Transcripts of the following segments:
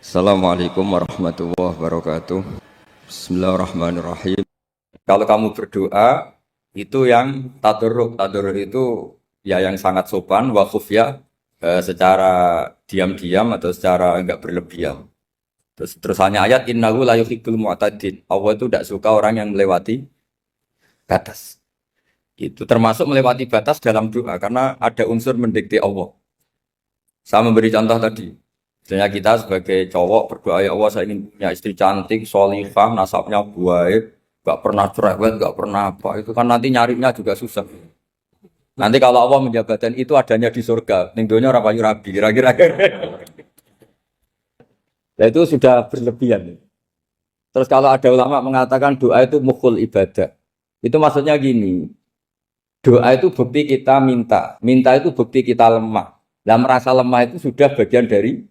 Assalamualaikum warahmatullahi wabarakatuh. Bismillahirrahmanirrahim. Kalau kamu berdoa itu yang tadarruk itu ya yang sangat sopan wa khufya, secara diam-diam atau secara enggak berlebihan. Terus hanya ayat innahu la yuhibbul mu'tadin. Allah itu tidak suka orang yang melewati batas. Itu termasuk melewati batas dalam doa karena ada unsur mendikte Allah. Saya memberi contoh tadi. Misalnya kita sebagai cowok berdoa, ya Allah saya ingin punya istri cantik, solihah, nasabnya baik, gak pernah cerewet, gak pernah apa. Itu kan nanti nyarinya juga susah. Nanti kalau Allah menjabatkan itu adanya di surga, ning donya ora payu rabi, kira-kira. Nah itu sudah berlebihan. Terus kalau ada ulama mengatakan doa itu mukhul ibadah, itu maksudnya gini, doa itu bukti kita minta, minta itu bukti kita lemah. Dan merasa lemah itu sudah bagian dari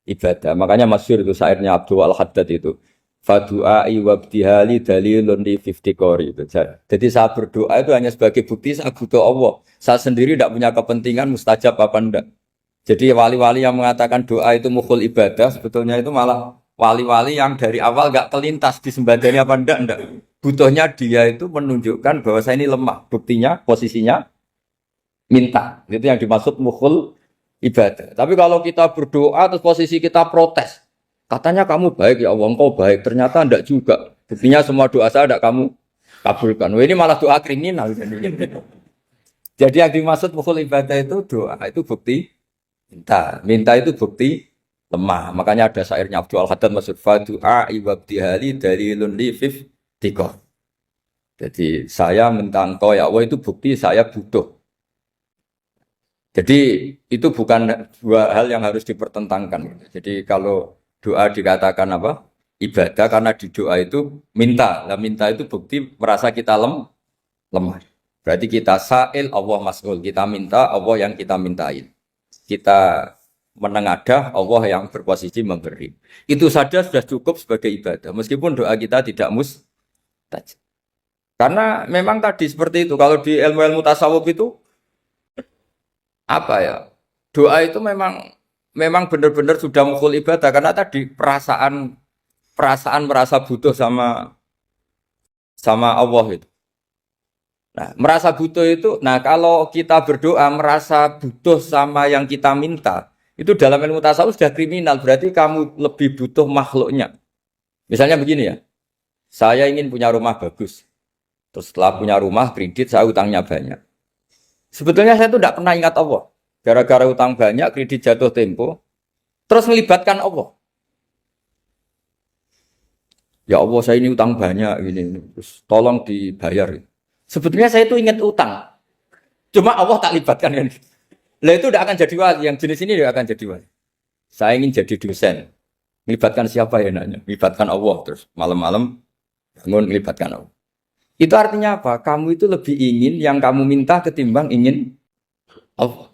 ibadah. Makanya masyhur itu syairnya Abdul Al-Haddad itu. Fadu'ai wabtihali dalilun li fiftikori itu. Jadi saya berdoa itu hanya sebagai bukti saya butuh Allah. Saya sendiri tidak punya kepentingan mustajab apa enggak. Jadi wali-wali yang mengatakan doa itu mukhul ibadah sebetulnya itu malah wali-wali yang dari awal enggak kelintas disembadani apa enggak. Butuhnya dia itu menunjukkan bahwa saya ini lemah. Buktinya posisinya minta. Itu yang dimaksud mukhul ibadah. Tapi kalau kita berdoa terus posisi kita protes, katanya kamu baik ya Allah, engkau baik, ternyata enggak juga. Buktinya semua doa saya enggak kamu kabulkan. Wah, ini malah doa kriminal. Jadi yang dimaksud mukhul ibadah itu doa itu bukti minta. Minta itu bukti lemah. Makanya ada syairnya Abdul Al-Haddad maksud fadu'a ibabtihali dalilun li fif tiko. Jadi saya minta engkau ya Allah itu bukti saya butuh. Jadi itu bukan dua hal yang harus dipertentangkan. Jadi kalau doa dikatakan apa? Ibadah karena di doa itu minta. Nah, minta itu bukti merasa kita lemah. Berarti kita sa'il Allah mas'ul. Kita minta Allah yang kita mintain. Kita menengadah Allah yang berposisi memberi. Itu saja sudah cukup sebagai ibadah. Meskipun doa kita tidak mustajab. Karena memang tadi seperti itu. Kalau di ilmu-ilmu tasawuf itu apa ya? Doa itu memang benar-benar sudah mukhul ibadah karena tadi perasaan merasa butuh sama Allah itu. Nah, merasa butuh itu, nah kalau kita berdoa merasa butuh sama yang kita minta, itu dalam ilmu tasawuf sudah kriminal, berarti kamu lebih butuh makhluknya. Misalnya begini ya, saya ingin punya rumah bagus, terus setelah punya rumah kredit saya utangnya banyak. Sebetulnya saya itu tidak pernah ingat Allah. Gara-gara utang banyak, kredit jatuh tempo, terus melibatkan Allah. Ya Allah, saya ini utang banyak, ini, terus tolong dibayar. Sebetulnya saya itu ingat utang, cuma Allah tak libatkan kan. Lah itu tidak akan jadi wali. Yang jenis ini tidak akan jadi wali. Saya ingin jadi dosen, melibatkan siapa ya nanya? Melibatkan Allah, terus malam-malam bangun melibatkan Allah. Itu artinya apa? Kamu itu lebih ingin yang kamu minta ketimbang ingin Allah.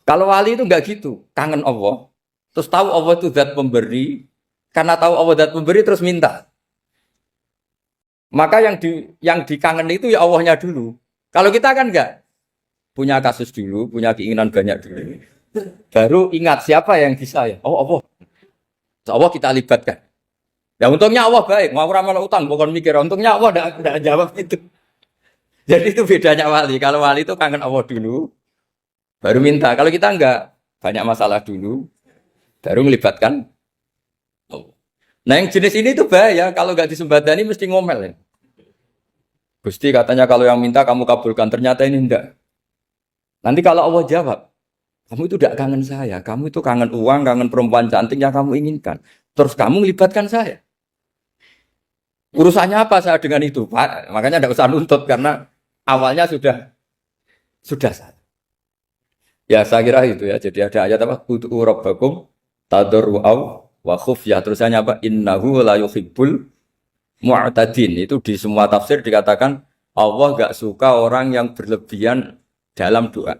Kalau wali itu enggak gitu, kangen Allah. Terus tahu Allah itu zat pemberi, karena tahu Allah zat pemberi terus minta. Maka yang dikangen itu ya Allahnya dulu. Kalau kita kan enggak punya kasus dulu, punya keinginan banyak dulu. Baru ingat siapa yang bisa ya? Oh Allah. Allah kita libatkan. Ya untungnya Allah baik, mau ramal utang, bukan mikir. Untungnya Allah tidak jawab itu. Jadi itu bedanya wali. Kalau wali itu kangen Allah dulu, baru minta. Kalau kita enggak, banyak masalah dulu, baru melibatkan Allah. Nah yang jenis ini tuh bahaya. Kalau enggak disembadani mesti ngomel ya. Gusti katanya kalau yang minta kamu kabulkan, ternyata ini enggak. Nanti kalau Allah jawab, kamu itu tidak kangen saya, kamu itu kangen uang, kangen perempuan cantik yang kamu inginkan. Terus kamu melibatkan saya. Urusannya apa saya dengan itu, Pak? Makanya tidak usah nuntut karena awalnya sudah sah. Ya saya kira itu ya. Jadi ada ayat apa? Ud'u rabbakum tadarru'aw wa khufyah. Terusannya apa? Innahu la yuhibbul mu'tadin. Itu di semua tafsir dikatakan Allah enggak suka orang yang berlebihan dalam doa.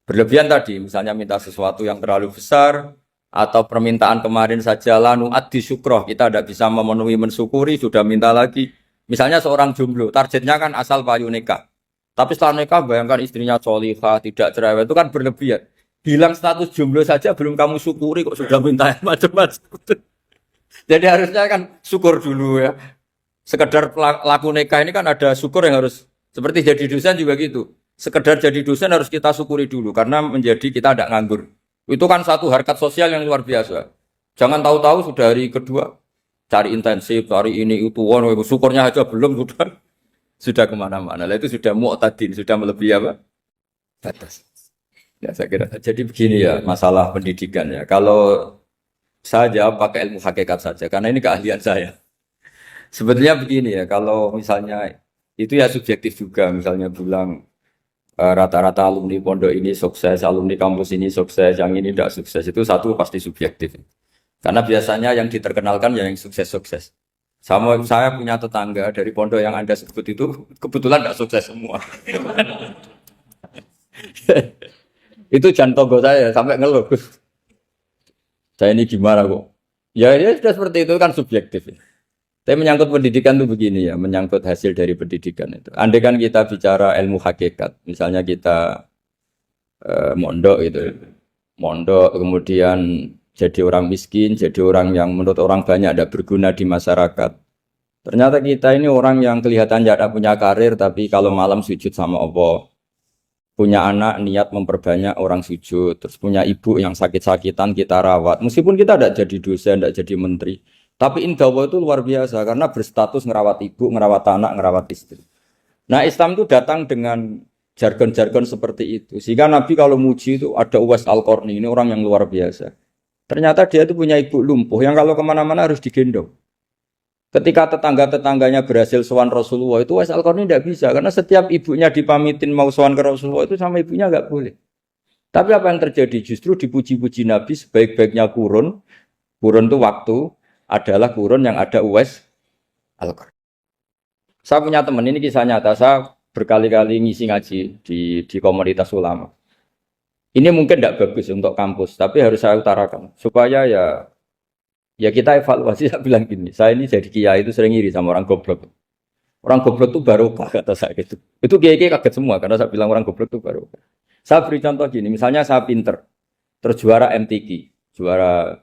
Berlebihan tadi, misalnya minta sesuatu yang terlalu besar, atau permintaan kemarin saja lanu addi syukroh, kita tidak bisa memenuhi mensyukuri, sudah minta lagi. Misalnya seorang jomblo, targetnya kan asal payu nikah. Tapi setelah nikah, bayangkan istrinya solihah, tidak cerewet, itu kan berlebihan. Hilang status jomblo saja belum kamu syukuri kok sudah minta yang macam-macam. Jadi harusnya kan syukur dulu ya. Sekedar laku nikah ini kan ada syukur yang harus seperti jadi dosen juga gitu. Sekedar jadi dosen harus kita syukuri dulu karena menjadi kita tidak nganggur. Itu kan satu harkat sosial yang luar biasa. Jangan tahu-tahu sudah hari kedua cari intensif, cari ini itu, syukurnya aja belum sudah kemana-mana. Lah itu sudah mu'tadin, sudah melebihi apa? Batas. Ya saya kira. Jadi begini ya masalah pendidikan ya. Kalau saya jawab pakai ilmu hakikat saja karena ini keahlian saya. Sebetulnya begini ya, kalau misalnya itu ya subjektif juga, misalnya bilang rata-rata alumni pondok ini sukses, alumni kampus ini sukses, yang ini tidak sukses, itu satu pasti subjektif. Karena biasanya yang diterkenalkan yang sukses-sukses. Sama saya punya tetangga dari pondok yang Anda sebut itu kebetulan tidak sukses semua. Itu jantung saya sampai ngeluh. Saya ini gimana kok? Ya sudah seperti itu kan subjektif. Tapi menyangkut pendidikan itu begini ya, menyangkut hasil dari pendidikan itu. Andai kan kita bicara ilmu hakikat, misalnya kita mondok gitu, mondok kemudian jadi orang miskin, jadi orang yang menurut orang banyak tidak berguna di masyarakat. Ternyata kita ini orang yang kelihatan tidak punya karir, tapi kalau malam sujud sama Allah, punya anak niat memperbanyak orang sujud, terus punya ibu yang sakit-sakitan kita rawat. Meskipun kita tidak jadi dosen, tidak jadi menteri. Tapi indah Allah itu luar biasa karena berstatus ngerawat ibu, ngerawat anak, ngerawat istri. Nah Islam itu datang dengan jargon-jargon seperti itu. Sehingga Nabi kalau muji itu ada Uwais Al-Qarni, ini orang yang luar biasa. Ternyata dia itu punya ibu lumpuh yang kalau kemana-mana harus digendong. Ketika tetangga-tetangganya berhasil sowan Rasulullah itu Uwais Al-Qarni tidak bisa. Karena setiap ibunya dipamitin mau sowan ke Rasulullah itu sama ibunya nggak boleh. Tapi apa yang terjadi? Justru dipuji-puji Nabi sebaik-baiknya kurun. Kurun itu waktu adalah kurun yang ada Uwais Al-Qarni. Saya punya teman, ini kisah nyata, saya berkali-kali ngisi ngaji di komunitas ulama. Ini mungkin tidak bagus untuk kampus, tapi harus saya utarakan supaya ya kita evaluasi. Saya bilang gini, saya ini jadi kiai itu sering iri sama orang goblok. Orang goblok itu barokah kata saya gitu. Itu kiai-kiai kaget semua karena saya bilang orang goblok itu barokah. Saya beri contoh gini, misalnya saya pinter, terus juara MTQ, juara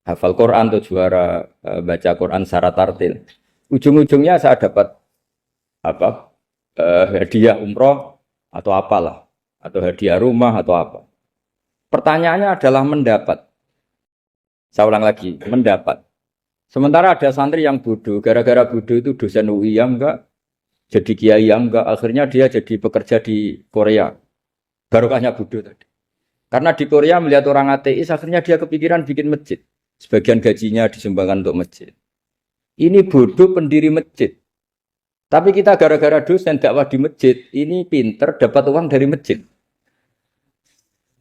hafal Quran atau juara baca Quran secara tartil. Ujung-ujungnya saya dapat apa? Hadiah umroh atau apalah, atau hadiah rumah atau apa. Pertanyaannya adalah mendapat. Saya ulang lagi, mendapat. Sementara ada santri yang bodoh, gara-gara bodoh itu dosen UI yang enggak, jadi kiai yang enggak, akhirnya dia jadi pekerja di Korea. Barokahnya bodoh tadi. Karena di Korea melihat orang ateis, akhirnya dia kepikiran bikin masjid. Sebagian gajinya disumbangkan untuk masjid. Ini bodoh pendiri masjid. Tapi kita gara-gara dosen dakwah di masjid, ini pinter dapat uang dari masjid.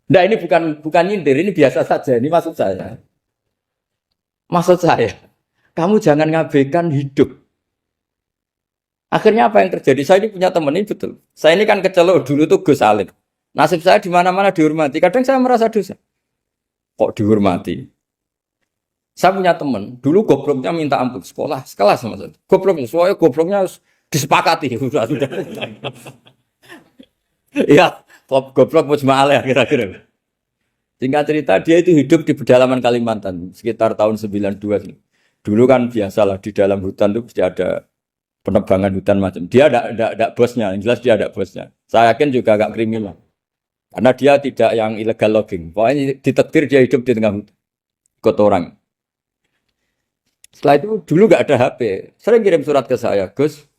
Nah ini bukan nyindir, ini biasa saja. Ini maksud saya. Maksud saya, kamu jangan ngabaikan hidup. Akhirnya apa yang terjadi? Saya ini punya teman ini betul. Saya ini kan kecelok dulu tuh Gus Alim. Nasib saya di mana-mana dihormati. Kadang saya merasa dosa. Kok dihormati? Saya punya teman, dulu gobloknya minta ampun sekolah, sekelas maksudnya. Gobloknya, soalnya gobloknya harus disepakati. Sudah. Iya, goblok mujma'al ya kira-kira. Singkat cerita, dia itu hidup di pedalaman Kalimantan, sekitar tahun 92. Dulu kan biasalah di dalam hutan itu pasti ada penebangan hutan macam. Dia ada bosnya, yang jelas dia ada bosnya. Saya yakin juga agak kriminal. Karena dia tidak yang illegal logging. Pokoknya ditakdir dia hidup di tengah hutan. Ikut orang. Setelah itu dulu nggak ada HP. Sering kirim surat ke saya, Gus,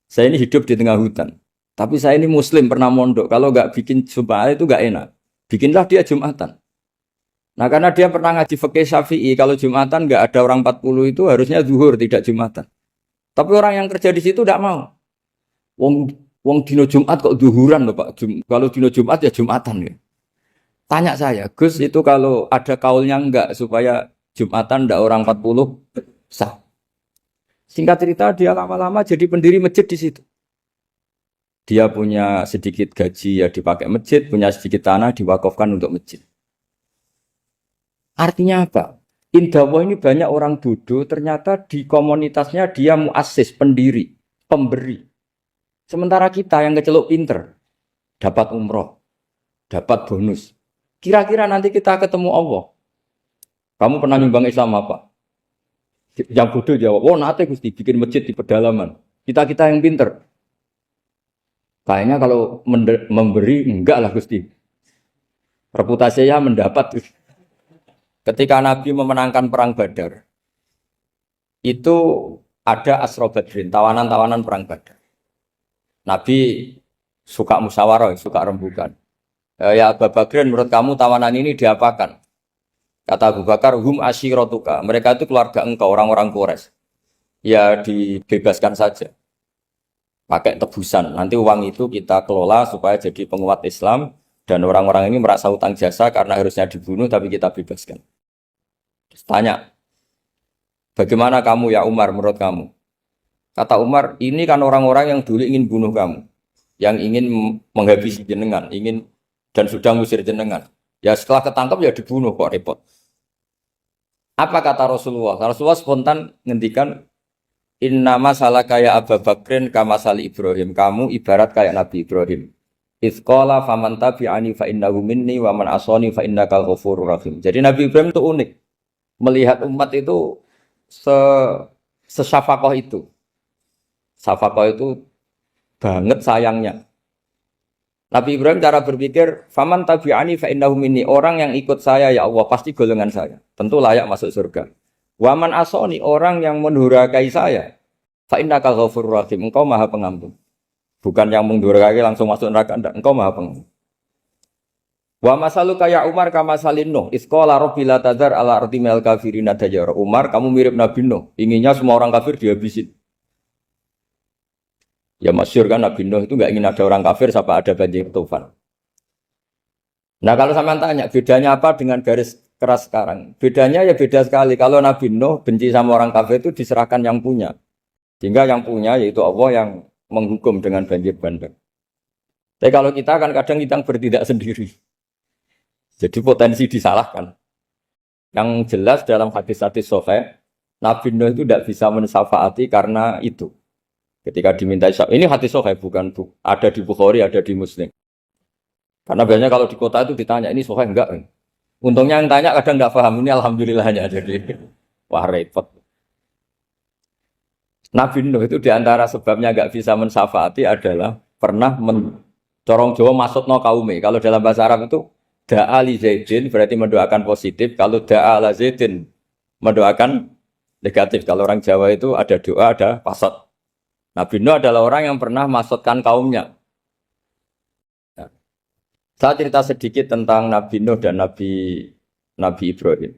saya ini hidup di tengah hutan. Tapi saya ini Muslim pernah mondok. Kalau nggak bikin sumpah itu nggak enak. Bikinlah dia Jumatan. Nah karena dia pernah ngaji fikih Syafi'i, kalau Jumatan nggak ada orang 40 itu harusnya zuhur tidak Jumatan. Tapi orang yang kerja di situ tidak mau. Wong dino Jumat kok zuhuran loh Pak. Kalau dino Jumat ya Jumatan ya. Tanya saya, Gus itu kalau ada kaulnya enggak supaya Jumatan ndak orang 40 sah. Singkat cerita dia lama-lama jadi pendiri masjid di situ. Dia punya sedikit gaji ya dipakai masjid, punya sedikit tanah diwakafkan untuk masjid. Artinya apa? Indah Allah ini banyak orang bodoh, ternyata di komunitasnya dia muassis, pendiri, pemberi. Sementara kita yang kecelok pinter, dapat umroh, dapat bonus. Kira-kira nanti kita ketemu Allah. Kamu pernah nyumbang Islam apa? Yang bodoh jawab, oh nanti Gusti bikin masjid di pedalaman. Kita yang pinter. Kayaknya kalau memberi enggak lah Gusti. Reputasinya mendapat. Ketika Nabi memenangkan perang Badar, itu ada Asra Badrin, tawanan-tawanan perang Badar. Nabi suka musyawarah, suka rembukan. Ya Abu Bakrin, menurut kamu tawanan ini diapakan? Kata Abu Bakar, hum asyiratuka. Mereka itu keluarga engkau, orang-orang Quraisy. Ya dibebaskan saja. Pakai tebusan. Nanti uang itu kita kelola supaya jadi penguat Islam. Dan orang-orang ini merasa utang jasa karena harusnya dibunuh tapi kita bebaskan. Terus tanya, bagaimana kamu ya Umar menurut kamu? Kata Umar, ini kan orang-orang yang dulu ingin bunuh kamu. Yang ingin menghabisi jenengan. Dan sudah ngusir jenengan. Ya setelah ketangkap ya dibunuh kok repot. Apa kata Rasulullah? Rasulullah spontan ngendikan, inna masalah kayak Abu Bakrin kama sali Ibrahim. Kamu ibarat kayak Nabi Ibrahim. Izqala faman tabi'ani fa innahu minni wa man asani fa innakal ghafurur rahim. Jadi Nabi Ibrahim itu unik. Melihat umat itu sesyafakoh itu. Syafakoh itu banget sayangnya. Nabi Ibrahim cara berpikir, faman tabi'ani fa innahu minni. Orang yang ikut saya ya Allah pasti golongan saya. Tentu layak masuk surga. Wa man asani, orang yang mendurhakai saya, fa innakal ghafurur rahim. Engkau Maha Pengampun. Bukan yang mendurhakai langsung masuk neraka, enggak. Engkau Maha Pengampun. Wa masalu kaya Umar kama salin Nuh. Isqala rabbil tadzar ala ardi minal kafirin dajara. Umar, kamu mirip Nabi Nuh. Inginnya semua orang kafir dihabisin. Ya masyhur kan Nabi Nuh itu enggak ingin ada orang kafir sampai ada banjir tufan. Nah kalau sampean tanya bedanya apa dengan garis keras sekarang? Bedanya ya beda sekali. Kalau Nabi Nuh benci sama orang kafir itu diserahkan yang punya. Sehingga yang punya yaitu Allah yang menghukum dengan banjir bandang. Tapi kalau kita kan kadang kita bertindak sendiri. Jadi potensi disalahkan. Yang jelas dalam hadis-hadis sahih, Nabi Nuh itu tidak bisa mensyafaati karena itu. Ketika diminta syafaat, ini hadis sahih bukan ada di Bukhari, ada di Muslim. Karena biasanya kalau di kota itu ditanya, ini sahih enggak? Untungnya yang tanya kadang enggak paham, ini alhamdulillahnya. Jadi, wah repot. Nabi Nuh itu diantara sebabnya enggak bisa mensyafaati adalah pernah corong Jawa maksudno kaume. Kalau dalam bahasa Arab itu da'a li Zaidin berarti mendoakan positif. Kalau da'a la Zaidin mendoakan negatif. Kalau orang Jawa itu ada doa, ada pasot. Nabi Nuh adalah orang yang pernah maksudkan kaumnya. Nah, saya cerita sedikit tentang Nabi Nuh dan Nabi Ibrahim.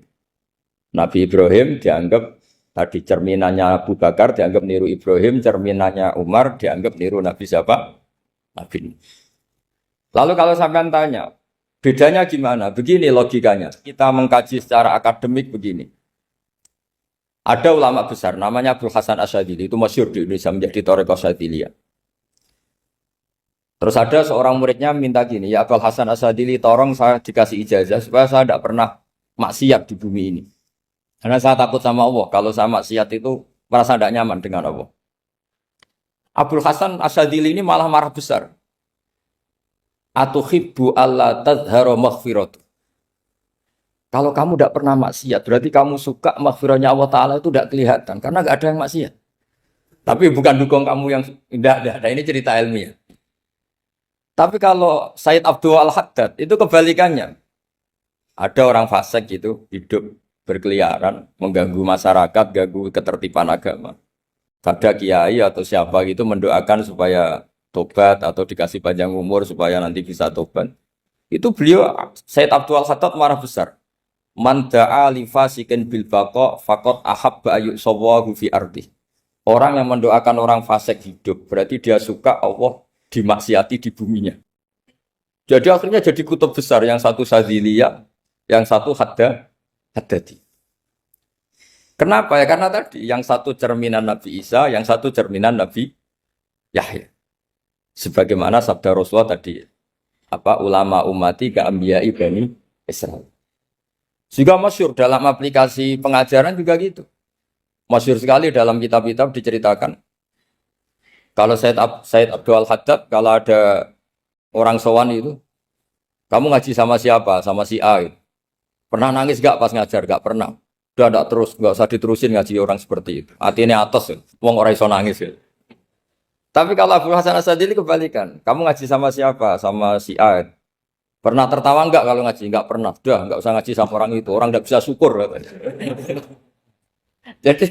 Nabi Ibrahim dianggap tadi cerminannya Abu Bakar, dianggap niru Ibrahim, cerminannya Umar, dianggap niru Nabi siapa? Nabi Nuh. Lalu kalau sampean tanya, bedanya gimana? Begini logikanya. Kita mengkaji secara akademik begini. Ada ulama besar, namanya Abdul Hasan Asyadili, itu masyhur di Indonesia menjadi Thariqah Asyadiliyah. Terus ada seorang muridnya minta gini, ya Abdul Hasan Asyadili, tolong saya dikasih ijazah supaya saya tidak pernah maksiat di bumi ini. Karena saya takut sama Allah, kalau saya maksiat itu merasa tidak nyaman dengan Allah. Abdul Hasan Asyadili ini malah marah besar. Atuhibbu alla tadhharu maghfiratu. Kalau kamu tidak pernah maksiat, berarti kamu suka maghfirahnya Allah Ta'ala itu tidak kelihatan. Karena tidak ada yang maksiat. Tapi bukan dukung kamu yang tidak. Ini cerita ilmiah. Tapi kalau Said Abdul Al-Haddad, itu kebalikannya. Ada orang fasik gitu, hidup berkeliaran, mengganggu masyarakat, ganggu ketertiban agama. Ada kiai atau siapa gitu mendoakan supaya tobat atau dikasih panjang umur supaya nanti bisa tobat. Itu beliau, Said Abdul Al-Haddad marah besar. Man da'a li fasikin bil baqa faqad ahabba ayu sawahu fi ardi. Orang yang mendoakan orang fasik hidup berarti dia suka Allah dimaksiati di buminya. Jadi akhirnya jadi kutub besar, yang satu Syadziliyah, yang satu Haddadi. Kenapa ya? Karena tadi yang satu cerminan Nabi Isa, yang satu cerminan Nabi Yahya. Sebagaimana sabda Rasulullah tadi, ulama ummati ka anbiya'i bani Israil. Juga masyhur dalam aplikasi pengajaran juga gitu. Masyhur sekali dalam kitab-kitab diceritakan. Kalau Said Abdul Haddad, kalau ada orang sowan itu, Kamu ngaji sama siapa? Sama si A. Gitu. Pernah nangis gak pas ngajar? Gak pernah. Udah gak terus, gak usah diterusin ngaji orang seperti itu. Hatinya atas ya. Wong orang iso nangis ya. Tapi kalau Abu Hasan Asadili kebalikan. Kamu ngaji sama siapa? Sama si A. Pernah tertawa enggak kalau ngaji? Enggak pernah. Udah, enggak usah ngaji sama orang itu. Orang enggak bisa syukur. jadi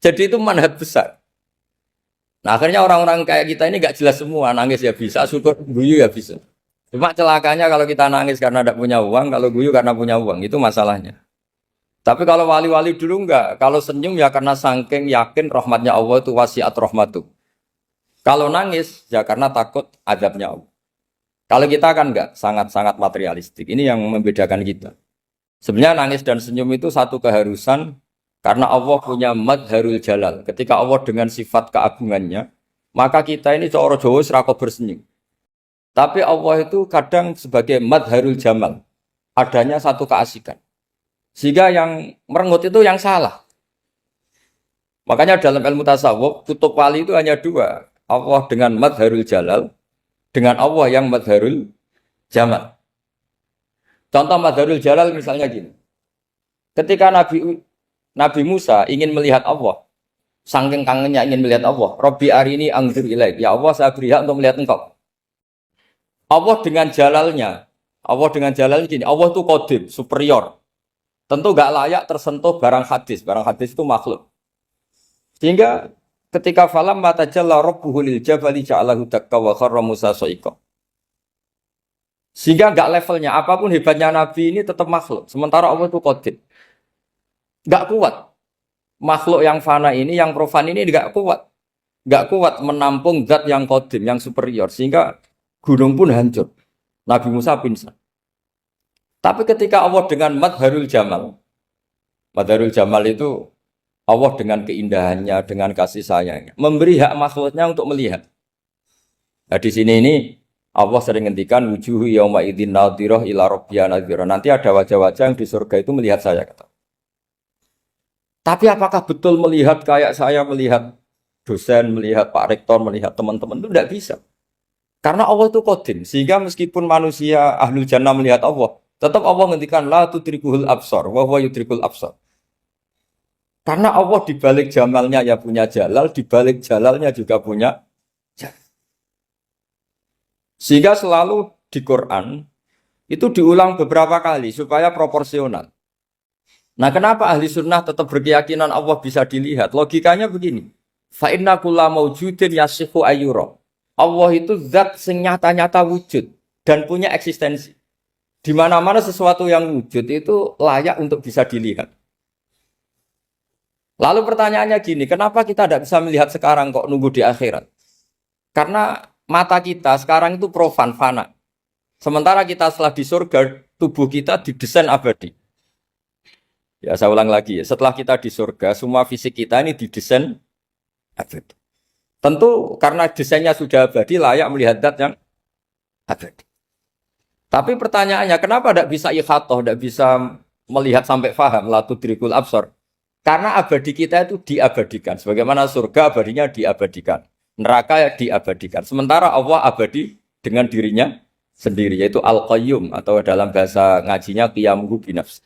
jadi itu manhaj besar. Nah, akhirnya orang-orang kayak kita ini enggak jelas semua. Nangis ya bisa, syukur, guyu ya bisa. Cuma celakanya kalau kita nangis karena tidak punya uang, kalau guyu karena punya uang, itu masalahnya. Tapi kalau wali-wali dulu enggak. Kalau senyum ya karena saking yakin rahmatnya Allah itu wasiat rahmatu. Kalau nangis ya karena takut azabnya Allah. Kalau kita kan enggak, sangat-sangat materialistik. Ini yang membedakan kita. Sebenarnya nangis dan senyum itu satu keharusan karena Allah punya madharul jalal. Ketika Allah dengan sifat keagungannya, maka kita ini coro Jawa serako bersenyum. Tapi Allah itu kadang sebagai madharul jamal. Adanya satu keasikan. Sehingga yang merengut itu yang salah. Makanya dalam ilmu tasawuf, kutub wali itu hanya dua. Allah dengan madharul jalal, dengan Allah yang madharul jamal. Contoh madharul jalal misalnya gini. Ketika Nabi Musa ingin melihat Allah, saking kangennya ingin melihat Allah, Rabbi arini anzur ilaik. Ya Allah, saya beri hak untuk melihat engkau. Allah dengan jalalnya gini, Allah itu qadim, superior. Tentu gak layak tersentuh barang hadis. Barang hadis itu makhluk. Sehingga ketika falam matajalla rabbuhu lil jabali ja'alahu dakka wa kharra Musa sa'iqa. Sehingga enggak levelnya apapun hebatnya Nabi ini tetap makhluk. Sementara Allah itu qadim. Enggak kuat. Makhluk yang fana ini, yang profan ini enggak kuat. Enggak kuat menampung zat yang qadim, yang superior. Sehingga gunung pun hancur. Nabi Musa pingsan. Tapi ketika Allah dengan madharul jamal. Madharul jamal itu Allah dengan keindahannya, dengan kasih sayangnya, memberi hak makhluknya untuk melihat. Nah di sini ini Allah sering ngendikan wujuhu yauma idzin nadhirah ila rabbiha nadhirah. Nanti ada wajah-wajah yang di surga itu melihat saya kata. Tapi apakah betul melihat kayak saya melihat dosen, melihat Pak Rektor, melihat teman-teman itu tidak bisa. Karena Allah itu qadim, sehingga meskipun manusia ahlul jannah melihat Allah, tetap Allah ngendikan la tudrikuhul absar wa huwa yudrikul absar. Karena Allah di balik jamalnya ya punya jalal, di balik jalalnya juga punya jalal. Sehingga selalu di Quran itu diulang beberapa kali supaya proporsional. Nah, kenapa ahli sunnah tetap berkeyakinan Allah bisa dilihat? Logikanya begini. Fa inna kulla maujudin yasihu ayyura. Allah itu zat sing nyata-nyata wujud dan punya eksistensi. Di mana-mana sesuatu yang wujud itu layak untuk bisa dilihat. Lalu pertanyaannya gini, kenapa kita tidak bisa melihat sekarang kok nunggu di akhirat? Karena mata kita sekarang itu profan, fana. Sementara kita setelah di surga, tubuh kita didesain abadi. Ya saya ulang lagi ya, setelah kita di surga, semua fisik kita ini didesain abadi. Tentu karena desainnya sudah abadi, layak melihat zat yang abadi. Tapi pertanyaannya, kenapa tidak bisa ikhatoh, tidak bisa melihat sampai faham, la tudrikul absar? Karena abadi kita itu diabadikan. Sebagaimana surga abadinya diabadikan. Neraka diabadikan. Sementara Allah abadi dengan dirinya sendiri. Yaitu Al-Qayyum. Atau dalam bahasa ngajinya Qiyamuhu binafs.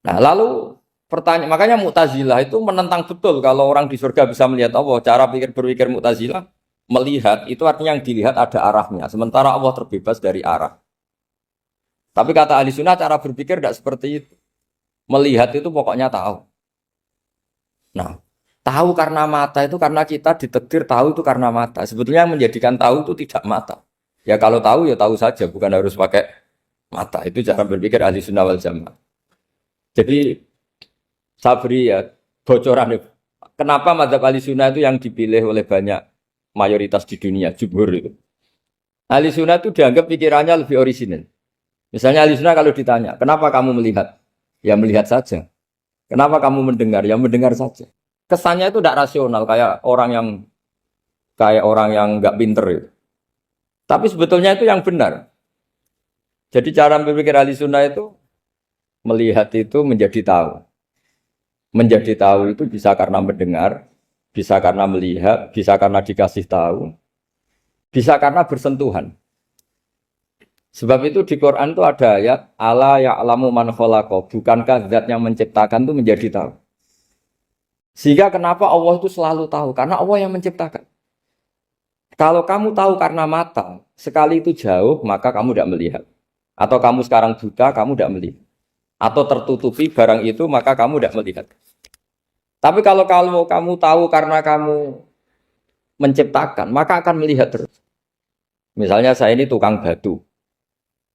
Nah lalu pertanyaan. Makanya Mu'tazilah itu menentang betul. Kalau orang di surga bisa melihat Allah. Cara berpikir Mu'tazilah. Melihat itu artinya yang dilihat ada arahnya. Sementara Allah terbebas dari arah. Tapi kata ahli sunnah cara berpikir tidak seperti itu. Melihat itu pokoknya tahu. Nah, tahu karena mata itu karena kita ditakdir tahu itu karena mata. Sebetulnya yang menjadikan tahu itu tidak mata. Ya kalau tahu ya tahu saja, bukan harus pakai mata. Itu cara berpikir ahli sunnah wal jamaah. Jadi saya beri ya bocoran. Kenapa mazhab ahli sunnah itu yang dipilih oleh banyak mayoritas di dunia, jumhur itu. Ahli sunnah itu dianggap pikirannya lebih orisinal. Misalnya ahli sunnah kalau ditanya, kenapa kamu melihat? Ya melihat saja. Kenapa kamu mendengar? Ya mendengar saja. Kesannya itu tidak rasional kayak orang yang nggak pinter itu. Tapi sebetulnya itu yang benar. Jadi cara berpikir ahli sunnah itu melihat itu menjadi tahu. Menjadi tahu itu bisa karena mendengar, bisa karena melihat, bisa karena dikasih tahu, bisa karena bersentuhan. Sebab itu di Quran itu ada ayat ala ya'lamu man khalaqa, bukankah zat yang menciptakan itu menjadi tahu. Sehingga kenapa Allah itu selalu tahu? Karena Allah yang menciptakan. Kalau kamu tahu karena mata, sekali itu jauh, maka kamu tidak melihat. Atau kamu sekarang buta, kamu tidak melihat. Atau tertutupi barang itu, maka kamu tidak melihat. Tapi kalau kamu tahu karena kamu menciptakan, maka akan melihat terus. Misalnya saya ini tukang batu.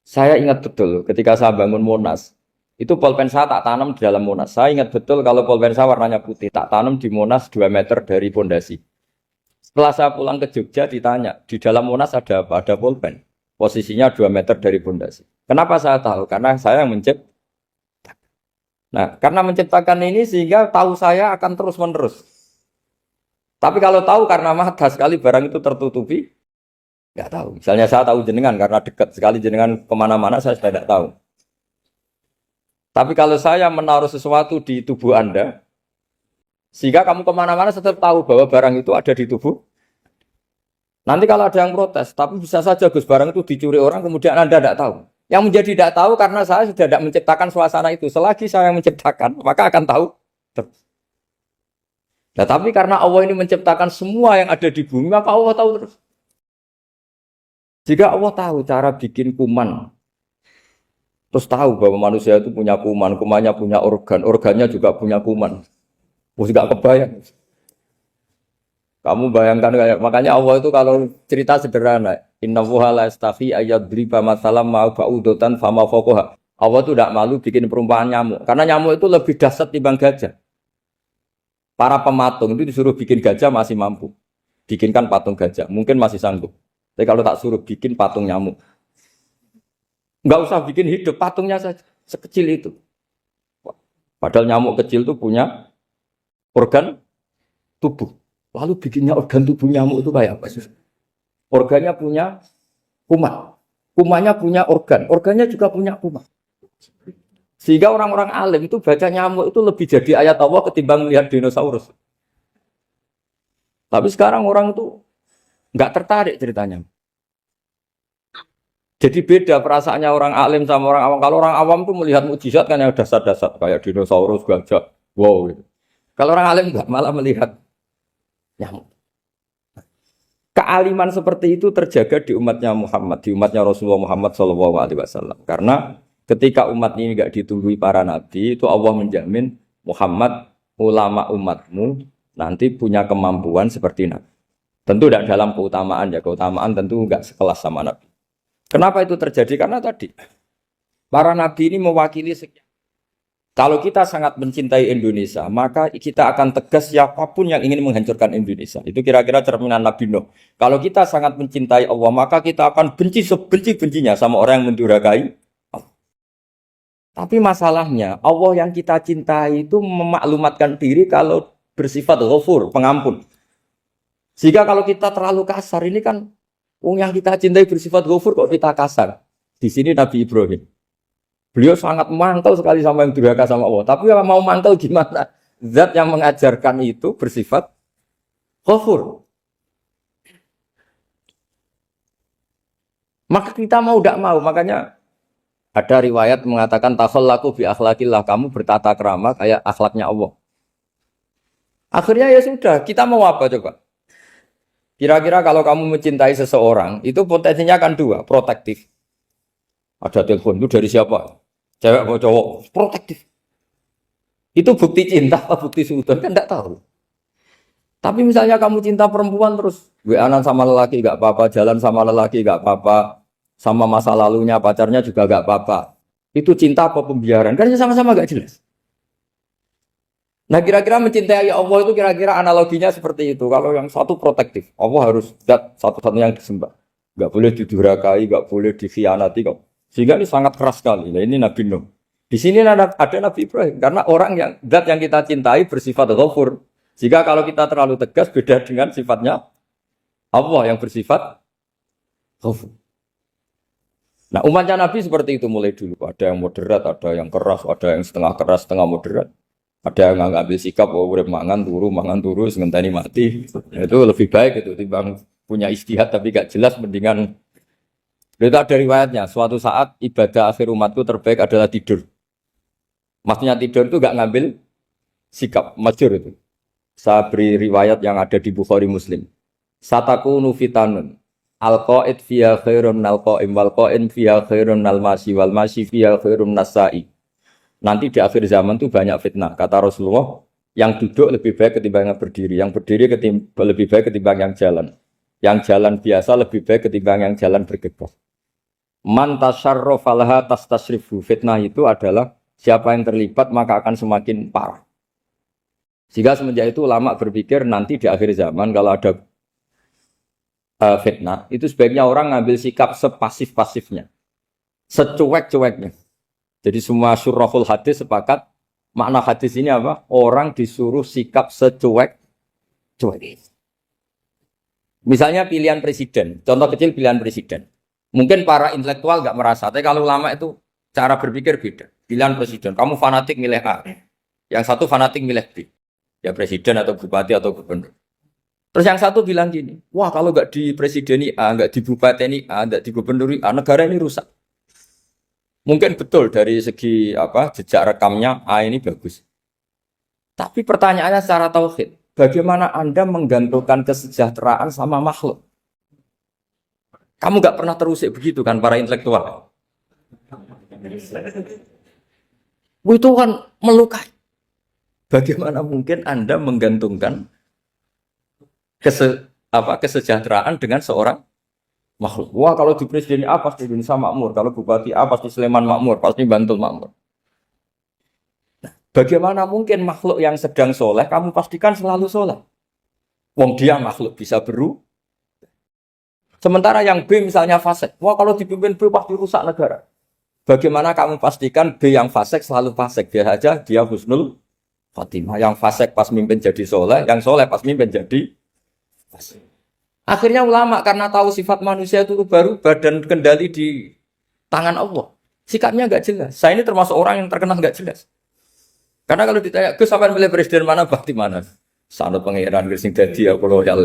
Saya ingat betul ketika saya bangun Monas, itu pulpen saya tak tanam di dalam Monas. Saya ingat betul kalau pulpen saya warnanya putih, tak tanam di Monas 2 meter dari pondasi. Setelah saya pulang ke Jogja ditanya, di dalam Monas ada apa? Ada pulpen. Posisinya 2 meter dari pondasi. Kenapa saya tahu? Karena saya yang menciptakan. Nah, karena menciptakan ini sehingga tahu saya akan terus-menerus. Tapi kalau tahu karena mata sekali barang itu tertutupi, nggak tahu. Misalnya saya tahu jenengan karena dekat sekali jenengan kemana-mana saya sudah tidak tahu. Tapi kalau saya menaruh sesuatu di tubuh Anda, sehingga kamu kemana-mana tetap tahu bahwa barang itu ada di tubuh. Nanti kalau ada yang protes, tapi bisa saja Gus barang itu dicuri orang kemudian Anda tidak tahu. Yang menjadi tidak tahu karena saya sudah tidak menciptakan suasana itu. Selagi saya yang menciptakan, maka akan tahu. Nah, tapi karena Allah ini menciptakan semua yang ada di bumi, maka Allah tahu terus. Jika Allah tahu cara bikin kuman, terus tahu bahwa manusia itu punya kuman, kumannya punya organ, organnya juga punya kuman. Terus gak kebayang. Kamu bayangkan kayak makanya Allah itu kalau cerita sederhana, innallaha la yastahi ayyadriba mathalam ma ba'udatan fama fawqaha. Allah itu tidak malu bikin perumpamaan nyamuk, karena nyamuk itu lebih dahsyat dibanding gajah. Para pematung itu disuruh bikin gajah masih mampu. Bikinkan patung gajah, mungkin masih sanggup. Tapi kalau tak suruh bikin patung nyamuk, nggak usah bikin hidup, patungnya saja sekecil itu. Padahal nyamuk kecil itu punya organ tubuh. Lalu bikinnya organ tubuh nyamuk itu kayak apa sih? Organnya punya kuman. Kumannya punya organ. Organnya juga punya kuman. Sehingga orang-orang alim itu baca nyamuk itu lebih jadi ayat Allah ketimbang melihat dinosaurus. Tapi sekarang orang itu nggak tertarik ceritanya. Jadi beda perasaannya orang alim sama orang awam. Kalau orang awam tuh melihat mukjizat kan yang dasar-dasar kayak dinosaurus, gajah, wow gitu. Kalau orang alim nggak, malah melihat nyamuk. Kealiman seperti itu terjaga di umatnya Muhammad, di umatnya Rasulullah Muhammad SAW. Karena ketika umat ini nggak ditunggui para nabi, itu Allah menjamin Muhammad, ulama umatmu nanti punya kemampuan seperti nabi. Tentu tidak dalam keutamaan ya, keutamaan tentu nggak sekelas sama nabi. Kenapa itu terjadi? Karena tadi para nabi ini mewakili sekian. Kalau kita sangat mencintai Indonesia, maka kita akan tegas siapapun yang ingin menghancurkan Indonesia. Itu kira-kira cerminan Nabi Nuh. Kalau kita sangat mencintai Allah, maka kita akan benci sebenci-bencinya sama orang yang mendurhakai Allah. Tapi masalahnya, Allah yang kita cintai itu memaklumatkan diri kalau bersifat ghafur, pengampun. Sehingga kalau kita terlalu kasar, ini kan yang kita cintai bersifat ghafur kok kita kasar. Di sini Nabi Ibrahim. Beliau sangat mantel sekali sama yang durhaka sama Allah. Tapi mau mantel gimana? Zat yang mengajarkan itu bersifat ghafur. Maka kita mau tidak mau. Makanya ada riwayat mengatakan takhallaku bi akhlaqillah. Kamu bertata krama kayak akhlaknya Allah. Akhirnya ya sudah. Kita mau apa coba? Kira-kira kalau kamu mencintai seseorang, itu potensinya kan dua. Protektif. Ada telepon, itu dari siapa? Cewek atau cowok? Protektif. Itu bukti cinta apa bukti suudon? Kan tidak tahu. Tapi misalnya kamu cinta perempuan terus WA-an sama lelaki gak apa-apa, jalan sama lelaki gak apa-apa, sama masa lalunya pacarnya juga gak apa-apa. Itu cinta apa pembiaran? Kan sama-sama gak jelas. Nah kira-kira mencintai Allah itu kira-kira analoginya seperti itu. Kalau yang satu protektif, Allah harus zat satu-satunya yang disembah. Gak boleh didurhakai, gak boleh dikhianati kok. Sehingga ini sangat keras sekali. Nah ini Nabi Nuh. Di sini ada Nabi Ibrahim. Karena orang yang zat yang kita cintai bersifat ghafur. Jika kalau kita terlalu tegas beda dengan sifatnya Allah yang bersifat ghafur. Nah umatnya Nabi seperti itu mulai dulu. Ada yang moderat, ada yang keras, ada yang setengah keras, setengah moderat. Ada yang ngambil sikap, oh urip mangan turu, ngenteni mati. Itu lebih baik itu timbang punya ijtihad tapi gak jelas mendingan Itu ada riwayatnya, suatu saat ibadah akhir umatku terbaik adalah tidur. Maksudnya tidur itu gak ngambil sikap, masyhur itu. Saya beri riwayat yang ada di Bukhari Muslim. Satakunu fitanun. Al-qa'id fiha khairun nal qa'im wal qa'in fiha khairun nal masyi wal masyi fiha khairun nasai. Nanti di akhir zaman itu banyak fitnah. Kata Rasulullah, yang duduk lebih baik ketimbang yang berdiri. Yang berdiri lebih baik ketimbang yang jalan. Yang jalan biasa lebih baik ketimbang yang jalan bergegas. Man tasyarrafa laha tastasrifu. Fitnah itu adalah siapa yang terlibat maka akan semakin parah. Sehingga semenjak itu ulama berpikir nanti di akhir zaman kalau ada fitnah, itu sebaiknya orang ngambil sikap sepasif-pasifnya. Secuek-cueknya. Jadi semua syurahul hadis sepakat makna hadis ini apa? Orang disuruh sikap secuek-cuek. Misalnya pilihan presiden, contoh kecil pilihan presiden. Mungkin para intelektual nggak merasa, tapi kalau ulama itu cara berpikir beda. Pilihan presiden, kamu fanatik milih A, yang satu fanatik milih B, ya presiden atau bupati atau gubernur. Terus yang satu bilang gini, wah kalau nggak di presideni A, nggak di bupati A, nggak di gubernur A, negara ini rusak. Mungkin betul dari segi jejak rekamnya A ini bagus. Tapi pertanyaannya secara tauhid, bagaimana Anda menggantungkan kesejahteraan sama makhluk? Kamu nggak pernah terusik begitu kan para intelektual? Itu kan melukai. Bagaimana mungkin Anda menggantungkan kesejahteraan dengan seorang makhluk? Wah kalau di presiden A pasti Indonesia makmur, kalau bupati A pasti Sleman makmur, pasti Bantul makmur. Bagaimana mungkin makhluk yang sedang soleh, kamu pastikan selalu soleh? Wong dia makhluk bisa berubah. Sementara yang B misalnya fasik, wah kalau dipimpin B pasti rusak negara. Bagaimana kamu pastikan B yang fasik selalu fasik? Biar aja dia husnul khotimah. Yang fasik pas mimpin jadi soleh, yang soleh pas mimpin jadi fasik. Akhirnya ulama karena tahu sifat manusia itu baru badan kendali di tangan Allah. Sikapnya nggak jelas. Saya ini termasuk orang yang terkenal nggak jelas. Karena kalau ditanya, Gus sampai milih presiden mana, bakti mana? Sanut pangeran sing dadi aku loyal.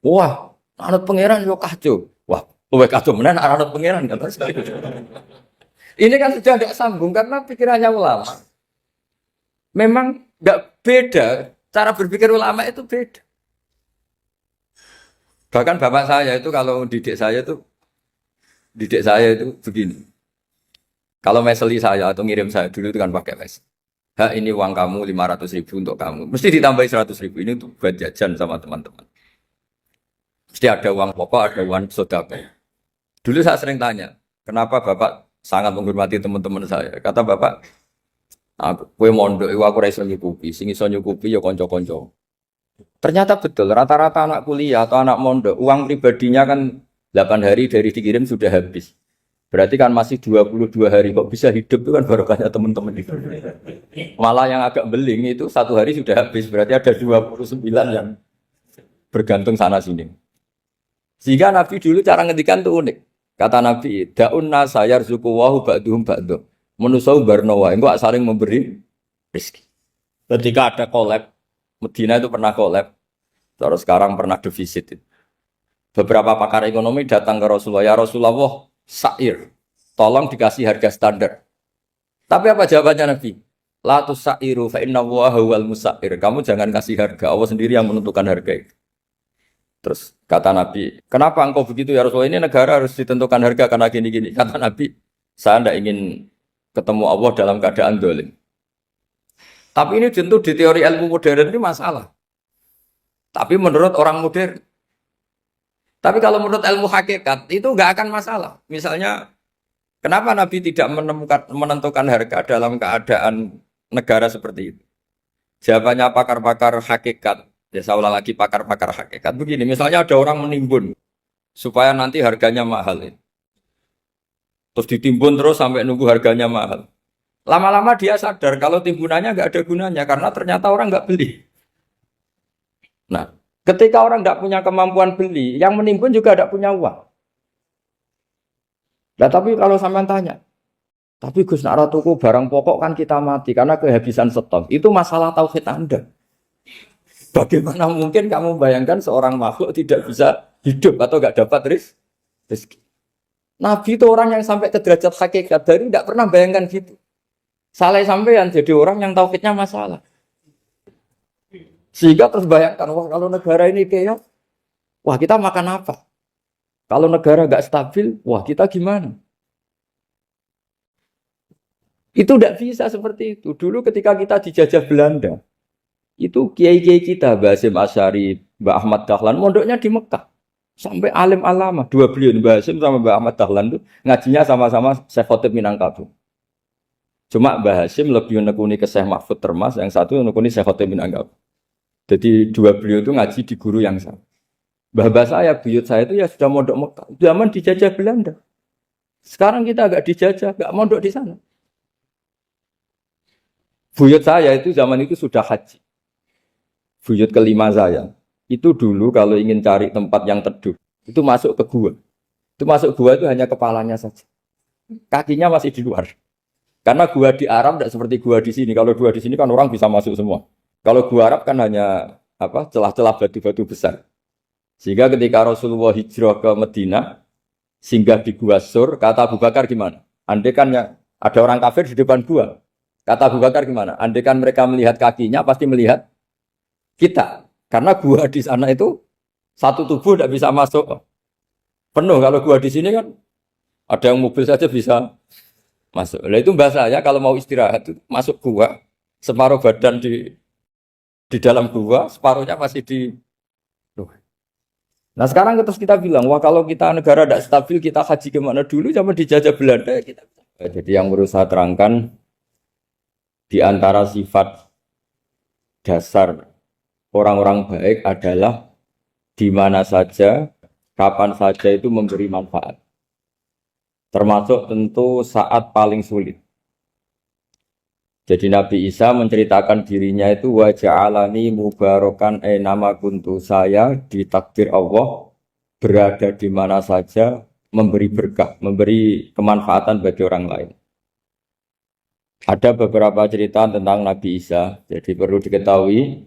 Wah, anut pangeran yo kacau. Wah, luwih kacau menan anut pangeran kata saya. Ini kan sudah tidak sambung karena pikirannya ulama. Memang nggak beda, cara berpikir ulama itu beda. Bahkan bapak saya itu kalau didik saya itu begini. Kalau meseli saya atau ngirim saya dulu itu kan pakai mes. Ini uang kamu 500.000 untuk kamu. Mesti ditambahi 100.000 ini untuk buat jajan sama teman-teman. Mesti ada uang pokok, ada uang sodako. Dulu saya sering tanya, kenapa bapak sangat menghormati teman-teman saya? Kata bapak, kue mondok, aku raiso nyukupi, sing iso nyukupi ya konco-konco. Ternyata betul, rata-rata anak kuliah atau anak mondok, uang pribadinya kan 8 hari dari dikirim sudah habis. Berarti kan masih 22 hari, kok bisa hidup itu kan barokahnya teman-teman itu. Malah yang agak beling itu 1 hari sudah habis, berarti ada 29 yang bergantung sana-sini. Sehingga Nabi dulu cara ngendikan itu unik. Kata Nabi, da'un nasa yarzuqu wahu ba'duhum ba'duh. Menusau barnawa, enggak saling memberi rezeki. Ketika ada collab, Medina itu pernah collab, terus sekarang pernah defisit. Beberapa pakar ekonomi datang ke Rasulullah, ya Rasulullah, sa'ir, tolong dikasih harga standar. Tapi apa jawabannya Nabi? La tusairu fa inna Allaha huwal musair. Kamu jangan kasih harga, Allah sendiri yang menentukan harga itu. Terus kata Nabi, kenapa engkau begitu ya Rasulullah? Ini negara harus ditentukan harga karena gini-gini. Kata Nabi, saya tidak ingin ketemu Allah dalam keadaan dolim. Tapi ini tentu di teori ilmu modern ini masalah. Tapi menurut orang modern. Tapi kalau menurut ilmu hakikat itu nggak akan masalah. Misalnya, kenapa Nabi tidak menentukan harga dalam keadaan negara seperti itu? Jawabannya pakar-pakar hakikat. Ya saya ulang lagi pakar-pakar hakikat. Begini, misalnya ada orang menimbun supaya nanti harganya mahal. Terus ditimbun terus sampai nunggu harganya mahal. Lama-lama dia sadar kalau timbunannya nggak ada gunanya karena ternyata orang nggak beli. Nah, ketika orang tidak punya kemampuan beli, yang menimbun juga tidak punya uang. Nah, tapi kalau sampean tanya, tapi Gus nak tuku barang pokok kan kita mati karena kehabisan stok. Itu masalah tauhid Anda. Bagaimana mungkin kamu bayangkan seorang makhluk tidak bisa hidup atau nggak dapat rezeki? Nabi itu orang yang sampai ke derajat hakikat dari tidak pernah bayangkan gitu. Salah sampean jadi orang yang tauhidnya masalah. Sehingga terus bayangkan, wah kalau negara ini kayak, wah kita makan apa? Kalau negara nggak stabil, wah kita gimana? Itu tidak bisa seperti itu. Dulu ketika kita dijajah Belanda, itu kiai-kiai kita, Mbah Hasyim Asy'ari, Mbah Ahmad Dahlan, mondoknya di Mekah. Sampai alim alama, dua beliau, Mbah Hasyim sama Mbah Ahmad Dahlan itu ngajinya sama-sama Syekh Khotib Minangkabau. Cuma Mbah Hasyim lebih menekuni ke Syekh Mahfud Termas, yang satu menekuni Syekh Khotib Minangkabau. Jadi dua beliau itu ngaji di guru yang sama. Mbah saya, buyut saya itu ya sudah mondok Mekah. Zaman dijajah Belanda. Sekarang kita agak dijajah, agak mondok di sana. Buyut saya itu zaman itu sudah haji. Buyut kelima saya. Itu dulu kalau ingin cari tempat yang teduh, itu masuk ke gua. Itu masuk gua itu hanya kepalanya saja. Kakinya masih di luar. Karena gua di Arab tidak seperti gua di sini. Kalau gua di sini kan orang bisa masuk semua. Kalau gua Arab kan hanya celah-celah batu-batu besar. Sehingga ketika Rasulullah hijrah ke Madinah, singgah di Gua Sur, kata Abu Bakar gimana? Andai kan ya, ada orang kafir di depan gua. Kata Abu Bakar gimana? Andai kan mereka melihat kakinya, pasti melihat kita. Karena gua di sana itu satu tubuh tidak bisa masuk penuh. Kalau gua di sini kan ada yang mobil saja bisa masuk. Nah itu bahasanya kalau mau istirahat itu masuk gua, separuh badan di dalam gua, separuhnya masih di. Nah sekarang terus kita bilang, wah kalau kita negara tidak stabil, kita haji kemana dulu, zaman dijajah Belanda kita. Jadi yang berusaha terangkan di antara sifat dasar orang-orang baik adalah di mana saja, kapan saja itu memberi manfaat. Termasuk tentu saat paling sulit. Jadi Nabi Isa menceritakan dirinya itu wa ja'alani mubarakan nama kuntu, saya ditakdir Allah berada di mana saja memberi berkah, memberi kemanfaatan bagi orang lain. Ada beberapa cerita tentang Nabi Isa. Jadi perlu diketahui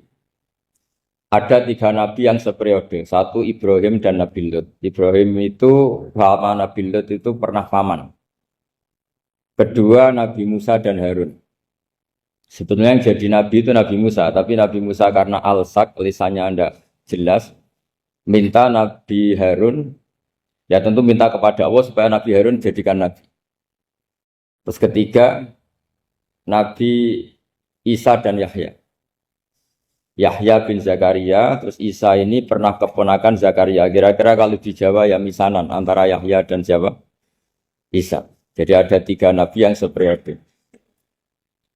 ada 3 nabi yang seperiode. Satu Ibrahim dan Nabi Lut. Ibrahim itu sama Nabi Lut itu pernah paman. Kedua Nabi Musa dan Harun. Sebetulnya yang jadi nabi itu Nabi Musa, tapi Nabi Musa karena alsak, lisannya anda jelas, minta Nabi Harun, ya tentu minta kepada Allah supaya Nabi Harun jadikan nabi. Terus ketiga, Nabi Isa dan Yahya. Yahya bin Zakaria, terus Isa ini pernah keponakan Zakaria. Kira-kira kalau di Jawa ya misanan antara Yahya dan Jawa Isa. Jadi ada 3 nabi yang seperiode.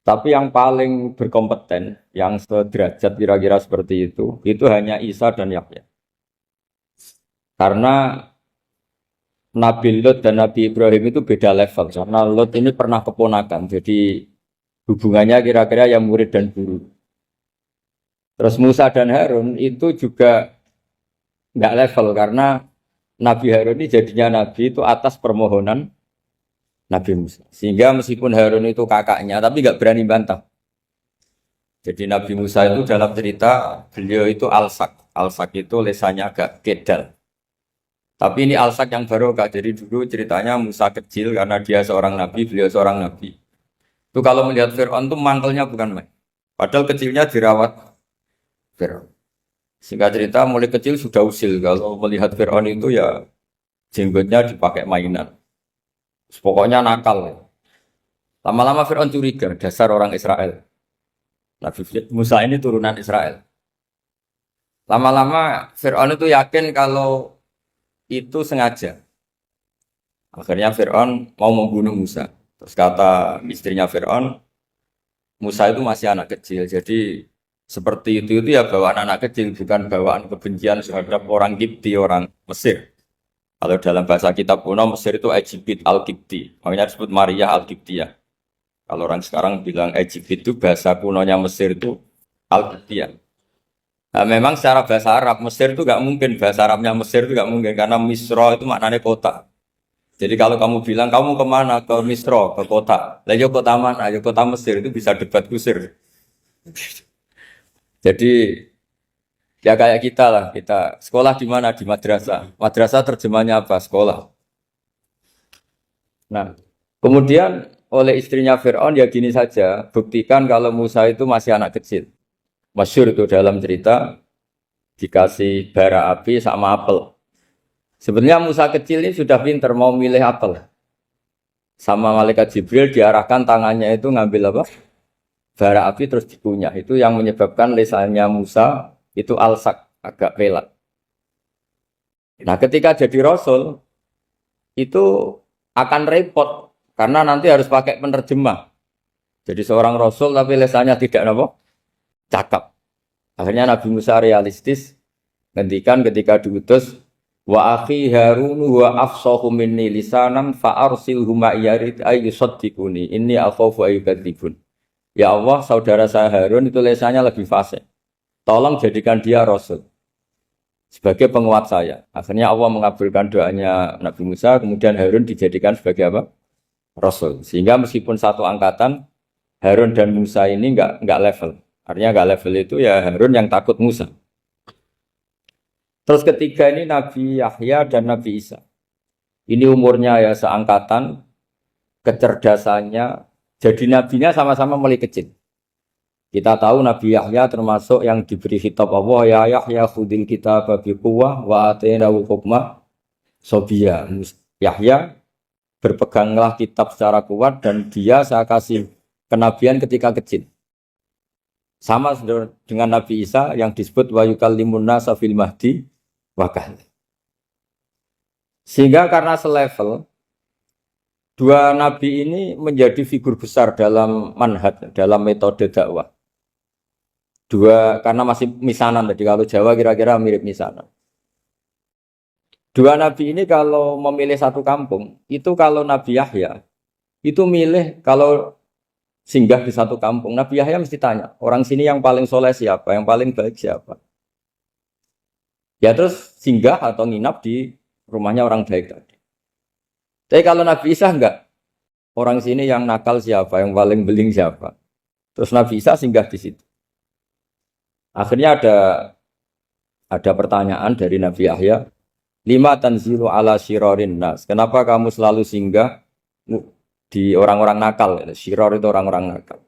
Tapi yang paling berkompeten, yang sederajat kira-kira seperti itu hanya Isa dan Yahya. Karena Nabi Lut dan Nabi Ibrahim itu beda level. Karena Lut ini pernah keponakan, jadi hubungannya kira-kira yang murid dan guru. Terus Musa dan Harun itu juga nggak level, karena Nabi Harun ini jadinya Nabi itu atas permohonan Nabi Musa. Sehingga meskipun Harun itu kakaknya, tapi nggak berani bantah. Jadi Nabi Musa itu dalam cerita, beliau itu alsak. Alsak itu lesannya agak kedal. Tapi ini alsak yang barokah. Jadi dulu ceritanya Musa kecil karena dia seorang Nabi, beliau seorang Nabi. Itu kalau melihat Fir'aun itu mangkelnya bukan main. Padahal kecilnya dirawat Fir'aun. Singkat cerita mulai kecil sudah usil. Kalau melihat Fir'aun itu ya jenggotnya dipakai mainan. Pokoknya nakal. Lama-lama Fir'aun curiga, dasar orang Israel. Nabi Musa ini turunan Israel. Lama-lama Fir'aun itu yakin kalau itu sengaja. Akhirnya Fir'aun mau membunuh Musa. Terus kata istrinya Fir'aun, Musa itu masih anak kecil. Jadi seperti itu ya bawaan anak kecil, bukan bawaan kebencian terhadap orang Kipti, orang Mesir. Kalau dalam bahasa kitab kuno Mesir itu Egypt Al-Kipti, makanya disebut Maria Al-Kiptiyah. Kalau orang sekarang bilang Egypt itu bahasa kunonya Mesir itu Al-Kiptiyah. Nah, memang secara bahasa Arab Mesir itu nggak mungkin, bahasa Arabnya Mesir itu nggak mungkin karena Misro itu maknanya kota. Jadi kalau kamu bilang kamu kemana, ke Misro, ke kota, lah kota mana? Ya kota Mesir, itu bisa debat kusir. Jadi ya kayak kita lah, kita sekolah di mana? Di madrasah. Madrasah terjemahnya apa? Sekolah. Nah, kemudian oleh istrinya Fir'aun ya gini saja, buktikan kalau Musa itu masih anak kecil. Masyhur itu dalam cerita dikasih bara api sama apel. Sebenarnya Musa kecil ini sudah pinter mau milih apel. Sama malaikat Jibril diarahkan tangannya itu ngambil apa? Bara api terus dikunyah. Itu yang menyebabkan lisannya Musa itu alsak, agak pelat. Nah, ketika jadi rasul itu akan repot karena nanti harus pakai penerjemah. Jadi seorang rasul tapi lisannya tidak apa? Cakap. Akhirnya Nabi Musa realistis ngendikan ketika diutus wa akhi Harun wa afsahu minni lisanan fa arsilhu ma yarid ay yusaddiquni inni akhafu ay yukadzibun. Ya Allah, saudara saya Harun itu lisannya lebih fasih. Tolong jadikan dia rasul sebagai penguat saya. Akhirnya Allah mengabulkan doanya Nabi Musa, kemudian Harun dijadikan sebagai apa? Rasul. Sehingga meskipun satu angkatan, Harun dan Musa ini enggak level. Artinya enggak level itu ya Harun yang takut Musa. Terus ketiga ini Nabi Yahya dan Nabi Isa. Ini umurnya ya seangkatan, kecerdasannya, jadi nabinya sama-sama mulai kecil. Kita tahu Nabi Yahya termasuk yang diberi khitab Allah, ya Yahya khudil kitab bi quwwah wa atainahu hukma sobiyya. Yahya berpeganglah kitab secara kuat dan dia saya kasih kenabian ketika kecil. Sama dengan Nabi Isa yang disebut wa yukallimun nasa fil mahdi wa kahla. Sehingga karena selevel dua nabi ini menjadi figur besar dalam manhaj, dalam metode dakwah. Dua, karena masih misanan tadi, kalau Jawa kira-kira mirip misanan. Dua nabi ini kalau memilih satu kampung, itu kalau Nabi Yahya, itu milih kalau singgah di satu kampung, Nabi Yahya mesti tanya, orang sini yang paling soleh siapa, yang paling baik siapa. Ya terus singgah atau nginap di rumahnya orang baik tadi. Tapi kalau Nabi Isa enggak, orang sini yang nakal siapa, yang paling beling siapa. Terus Nabi Isa singgah di situ. Akhirnya ada pertanyaan dari Nabi Yahya, lima tanzilu ala syirarin nas. Kenapa kamu selalu singgah di orang-orang nakal? Syiror itu orang-orang nakal.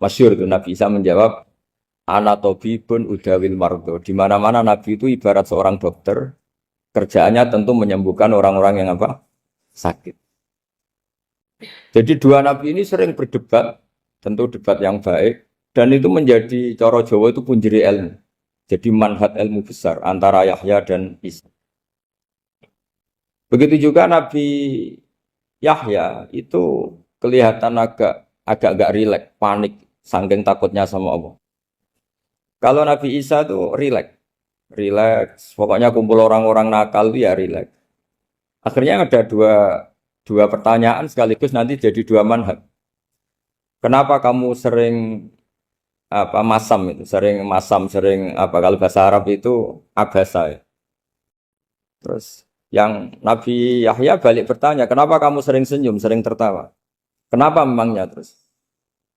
Masyhur itu Nabi Isa menjawab, ana tabibun udawil mardo. Di mana-mana Nabi itu ibarat seorang dokter, kerjaannya tentu menyembuhkan orang-orang yang apa? Sakit. Jadi dua nabi ini sering berdebat, tentu debat yang baik. Dan itu menjadi cara Jawa itu punjeri ilmu. Jadi manhaj ilmu besar antara Yahya dan Isa. Begitu juga Nabi Yahya itu kelihatan agak rileks, panik, saking takutnya sama Allah. Kalau Nabi Isa itu rileks. Pokoknya kumpul orang-orang nakal itu ya rileks. Akhirnya ada dua pertanyaan sekaligus nanti jadi dua manhaj. Kenapa kamu sering sering kalau bahasa Arab itu abasa ya. Terus yang Nabi Yahya balik bertanya, kenapa kamu sering senyum, sering tertawa? Kenapa memangnya terus?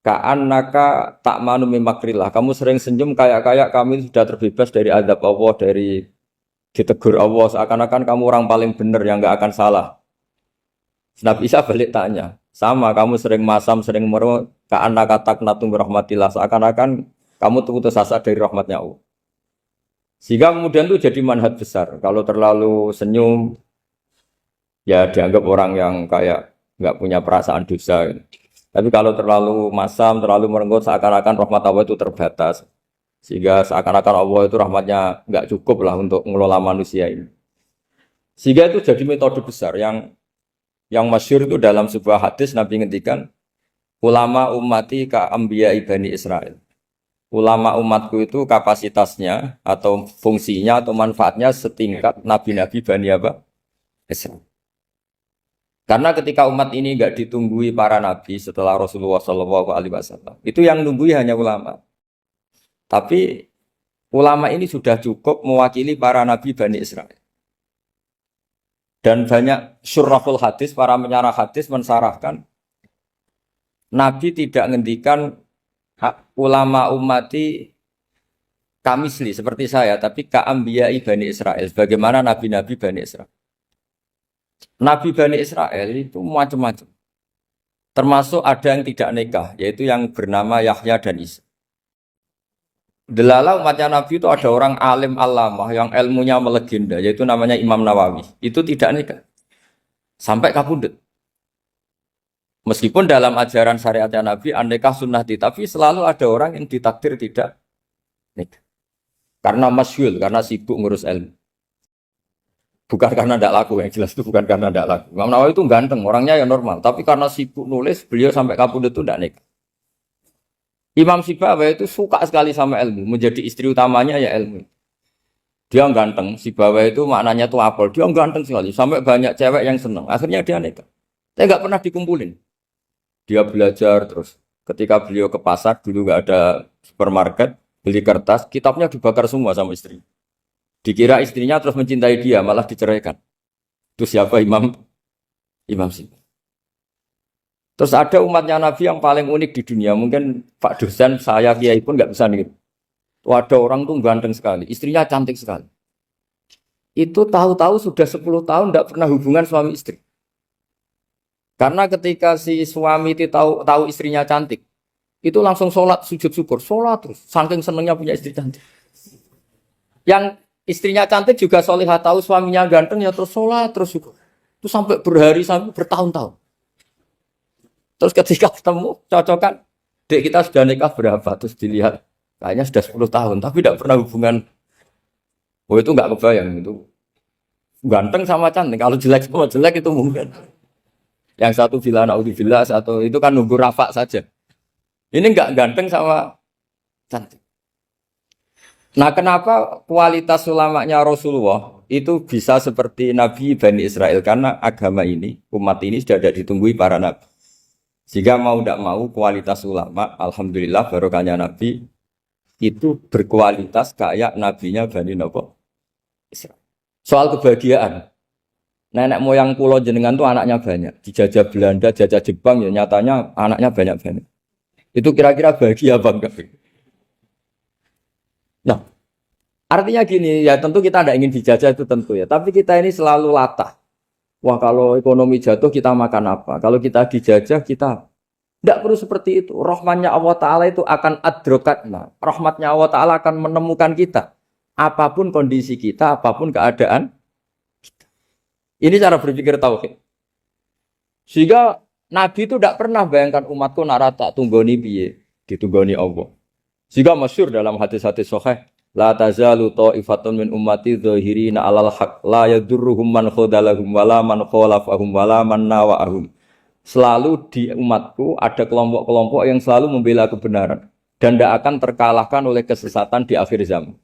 Ka'annaka ta'manu mimakrillah. Kamu sering senyum kayak kami sudah terbebas dari azab Allah, dari ditegur Allah, seakan-akan kamu orang paling benar yang enggak akan salah. Nabi Isa balik tanya, sama kamu sering masam, sering merut, ka'annaka taqnatu min rahmatillah, seakan-akan kamu putus asa dari rahmatnya Allah. Sehingga kemudian itu jadi manhaj besar. Kalau terlalu senyum, ya dianggap orang yang kayak nggak punya perasaan dosa. Tapi kalau terlalu masam, terlalu merenggut, seakan-akan rahmat Allah itu terbatas. Sehingga seakan-akan Allah itu rahmatnya nggak cukup lah untuk mengelola manusia ini. Sehingga itu jadi metode besar yang masyhur itu dalam sebuah hadis Nabi ngendikan, ulama ummati ka anbiya Bani Israil. Ulama umatku itu kapasitasnya atau fungsinya atau manfaatnya setingkat nabi-nabi Bani Israil. Karena ketika umat ini enggak ditunggui para nabi setelah Rasulullah SAW, itu yang nunggui hanya ulama. Tapi ulama ini sudah cukup mewakili para nabi Bani Israil. Dan banyak syurrahul hadis, para menyarah hadis mensarahkan Nabi tidak ngendikan ulama ummati kamisli seperti saya, tapi ka'ambiyai Bani Israel, bagaimana nabi-nabi Bani Israel. Nabi Bani Israel itu macam-macam. Termasuk ada yang tidak nikah, yaitu yang bernama Yahya dan Isa. Delala umatnya Nabi itu ada orang alim alamah yang ilmunya melegenda, yaitu namanya Imam Nawawi. Itu tidak nikah. Sampai kabudut. Meskipun dalam ajaran syariatnya Nabi, an-nikah sunnati, tapi selalu ada orang yang ditakdir tidak nikah. Karena masyhul, karena sibuk ngurus ilmu. Bukan karena tidak laku, yang jelas itu bukan karena tidak laku. Imam Nawawi itu ganteng, orangnya ya normal. Tapi karena sibuk nulis, beliau sampai kabudut itu tidak nikah. Imam Sibawayh itu suka sekali sama ilmu, menjadi istri utamanya ya ilmu. Dia ganteng, Sibawayh itu maknanya tuh apel, dia ganteng sekali, sampai banyak cewek yang senang. Akhirnya dia nikah. Saya nggak pernah dikumpulin. Dia belajar terus. Ketika beliau ke pasar, dulu nggak ada supermarket, beli kertas, kitabnya dibakar semua sama istri. Dikira istrinya terus mencintai dia, malah diceraikan. Itu siapa Imam Sibawayh. Terus ada umatnya Nabi yang paling unik di dunia. Mungkin Pak dosen, saya kiai pun nggak bisa nih. Tuh ada orang tuh ganteng sekali, istrinya cantik sekali. Itu tahu-tahu sudah 10 tahun tidak pernah hubungan suami istri. Karena ketika si suami itu tahu istrinya cantik, itu langsung sholat sujud syukur, sholat terus. Saking senengnya punya istri cantik. Yang istrinya cantik juga solihah, tahu suaminya ganteng ya terus sholat terus syukur. Itu sampai berhari sampai bertahun-tahun. Terus ketika ketemu, cocokan, dek kita sudah nikah berapa? Terus dilihat, kayaknya sudah 10 tahun, tapi tidak pernah hubungan. Oh itu nggak kebayang, itu ganteng sama cantik. Kalau jelek sama jelek itu mungkin. Yang satu bilang naudzubillah, satu itu kan nunggu rafa saja. Ini nggak ganteng sama cantik. Nah kenapa kualitas ulamanya Rasulullah itu bisa seperti Nabi Bani Israel? Karena agama ini, umat ini sudah ada ditunggui para nabi. Jika mau tidak mau kualitas ulama, alhamdulillah barokahnya Nabi itu berkualitas kayak nabinya Bani Israel. Soal kebahagiaan, nenek moyang pulau jenengan tuh anaknya banyak, dijajah Belanda, jajah Jepang ya nyatanya anaknya banyak. Itu kira-kira bahagia apa enggak? Nah, artinya gini ya tentu kita tidak ingin dijajah itu tentu ya, tapi kita ini selalu latah. Wah kalau ekonomi jatuh kita makan apa? Kalau kita dijajah kita tidak perlu seperti itu. Rahmatnya Allah Ta'ala itu akan adrokatna. Rahmatnya Allah Ta'ala akan menemukan kita. Apapun kondisi kita, apapun keadaan kita. Ini cara berpikir tauhid. Sehingga Nabi itu tidak pernah bayangkan umatku narata tunggoni piye, ditunggoni Allah. Sehingga masyhur dalam hadis-hadis sahih, la tazalu ta'ifatun min ummati dzahirina 'alal haq la yadurruhum man khadalahum wala man khalafahum wala man nawa'ahum. Selalu di umatku ada kelompok-kelompok yang selalu membela kebenaran dan tidak akan terkalahkan oleh kesesatan di akhir zaman.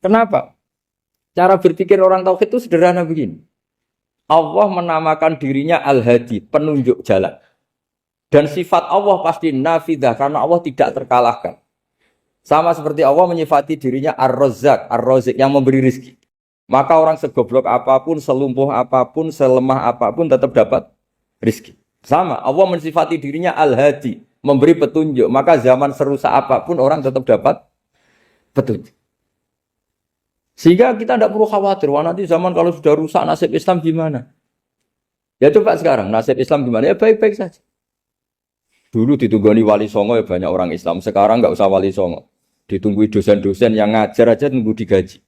Kenapa? Cara berpikir orang tauhid itu sederhana begini. Allah menamakan dirinya Al-Hadi, penunjuk jalan. Dan sifat Allah pasti nafidah karena Allah tidak terkalahkan. Sama seperti Allah menyifati dirinya Ar-Razzaq, Ar-Razik yang memberi rizki. Maka orang segoblok apapun, selumpuh apapun, selemah apapun tetap dapat rizki. Sama, Allah mensifati dirinya Al-Hadi, memberi petunjuk. Maka zaman serusak apapun orang tetap dapat petunjuk. Sehingga kita tidak perlu khawatir, wah nanti zaman kalau sudah rusak nasib Islam gimana? Ya coba sekarang, nasib Islam gimana? Ya baik-baik saja. Dulu ditunggoni wali songo ya banyak orang Islam. Sekarang nggak usah wali songo. Ditunggu dosen-dosen yang ngajar aja tunggu digaji.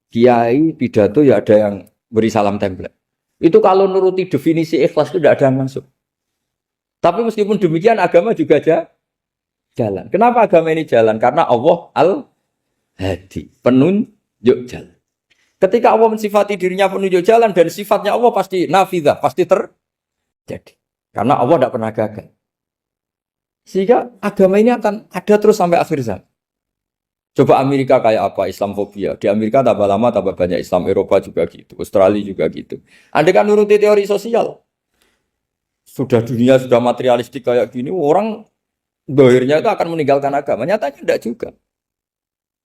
Kiai pidato ya ada yang beri salam template. Itu kalau nuruti definisi ikhlas itu tidak ada yang masuk. Tapi meskipun demikian agama juga jalan. Kenapa agama ini jalan? Karena Allah Al-Hadi, penunjuk jalan. Ketika Allah mensifati dirinya penunjuk jalan dan sifatnya Allah pasti nafidah, pasti terjadi. Karena Allah tidak pernah gagal. Sehingga agama ini akan ada terus sampai akhir zaman. Coba Amerika kayak apa? Islamofobia. Di Amerika tambah lama tambah banyak Islam. Eropa juga gitu. Australia juga gitu. Anda kan nuruti teori sosial. Sudah dunia sudah materialistik kayak gini. Orang dohirnya itu akan meninggalkan agama. Nyatanya tidak juga.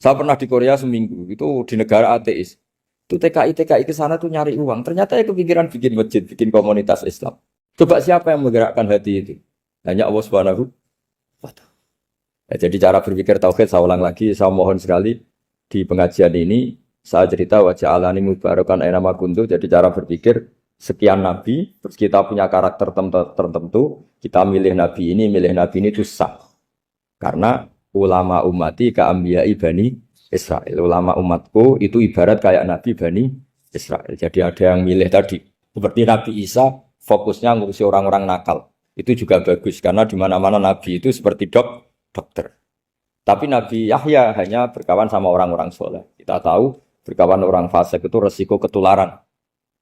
Saya pernah di Korea seminggu. Itu di negara ateis. Itu TKI ke sana tuh nyari uang. Ternyata ya kepikiran bikin masjid, bikin komunitas Islam. Coba siapa yang menggerakkan hati itu? Hanya Allah Subhanahu wa Ta'ala. Jadi cara berpikir tauhid saya ulang lagi, saya mohon sekali di pengajian ini saya cerita wajah alani mubarakan aina ma kuntu. Jadi cara berpikir sekian nabi, terus kita punya karakter tertentu, kita milih nabi ini itu sah. Karena ulama ummati ka'ambiyai Bani Israel. Ulama umatku itu ibarat kayak nabi Bani Israel. Jadi ada yang milih tadi. Seperti Nabi Isa fokusnya ngurusi orang-orang nakal. Itu juga bagus karena di mana-mana nabi itu seperti dokter. Tapi Nabi Yahya hanya berkawan sama orang-orang soleh. Kita tahu berkawan orang fasik itu resiko ketularan.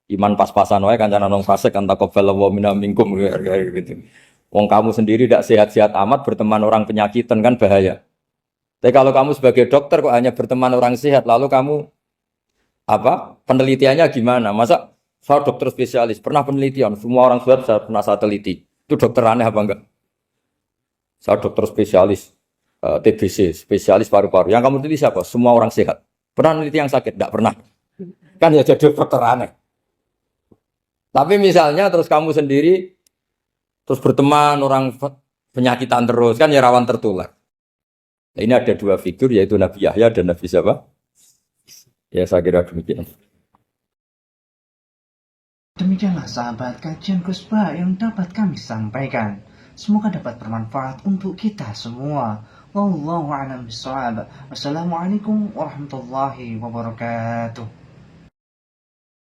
Iman pas-pasan wae kancana nang fasik kan taqabbalallahu minna minkum gitu. Wong kamu sendiri tidak sehat-sehat amat berteman orang penyakitan kan bahaya. Tapi kalau kamu sebagai dokter kok hanya berteman orang sehat, lalu kamu penelitiannya gimana? Masa saya dokter spesialis pernah penelitian, semua orang sehat saya pernah saya teliti. Itu dokter aneh apa enggak? Saya dokter spesialis TBC, spesialis paru-paru. Yang kamu teliti siapa? Semua orang sehat. Pernah meneliti yang sakit? Tidak pernah. Kan ya jadi dokter aneh. Tapi misalnya terus kamu sendiri terus berteman orang penyakitan terus kan ya rawan tertular. Nah, ini ada dua figur yaitu Nabi Yahya dan Nabi siapa? Ya saya kira demikian. Demikianlah sahabat kajian Kusba yang dapat kami sampaikan. Semoga dapat bermanfaat untuk kita semua. Wallahu a'lam bishawab. Wassalamualaikum warahmatullahi wabarakatuh.